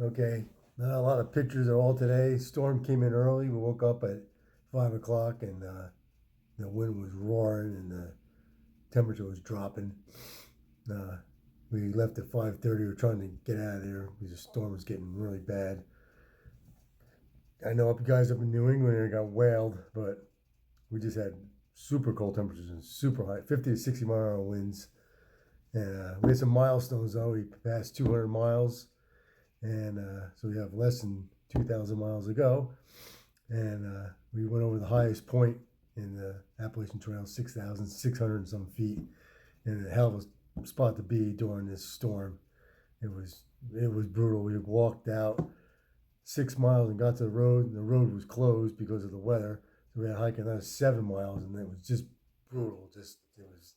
Okay, not a lot of pictures at all today. Storm came in early. We woke up at 5 o'clock, and the wind was roaring and the temperature was dropping. Uh, we left at 5:30. We were trying to get out of there because the storm was getting really bad. I know up guys up in New England it got whaled, but we just had super cold temperatures and super high, 50 to 60-mile-an-hour winds. And we had some milestones though. We passed 200 miles, and so we have less than 2,000 miles to go. And we went over the highest point in the Appalachian Trail, 6,600 and some feet, and a hell of a spot to be during this storm. It was it was brutal. We walked out 6 miles and got to the road, and the road was closed because of the weather. So we had to hike another 7 miles, and it was just brutal. Just it was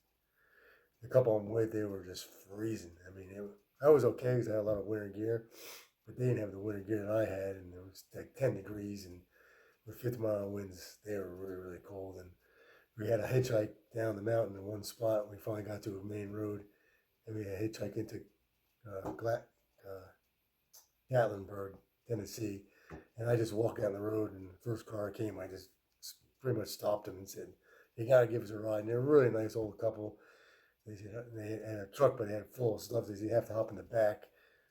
a couple of them way they were just freezing. I mean, I was okay because I had a lot of winter gear, but they didn't have the winter gear that I had, and it was like 10 degrees and with 50-mile winds, they were really, really cold. And we had a hitchhike down the mountain in one spot. We finally got to a main road, and we had a hitchhike into uh, Gatlinburg, Tennessee. And I just walked down the road, and the first car came. I just pretty much stopped them and said, "You got to give us a ride." And they're a really nice old couple. They said they had a truck, but they had full of stuff. They said you have to hop in the back.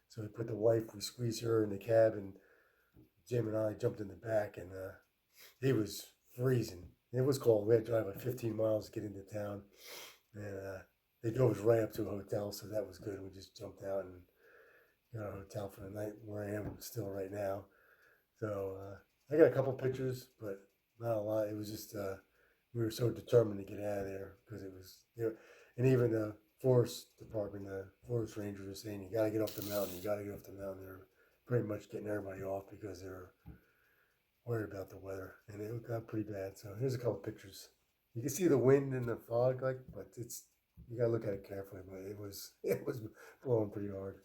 So we put the wife, we squeezed her in the cab, and Jim and I jumped in the back, and it was freezing. It was cold. We had to drive like 15 miles to get into town, and they drove us right up to a hotel, so that was good. We just jumped out and got a hotel for the night where I am still right now. So I got a couple pictures, but not a lot. It was just we were so determined to get out of there because it was there, and even the forest department, the forest rangers were saying you got to get off the mountain. You got to get off the mountain. They're pretty much getting everybody off because they're worried about the weather, and it got pretty bad. So here's a couple pictures. You can see the wind and the fog, like, but it's you gotta look at it carefully. But it was it was blowing pretty hard.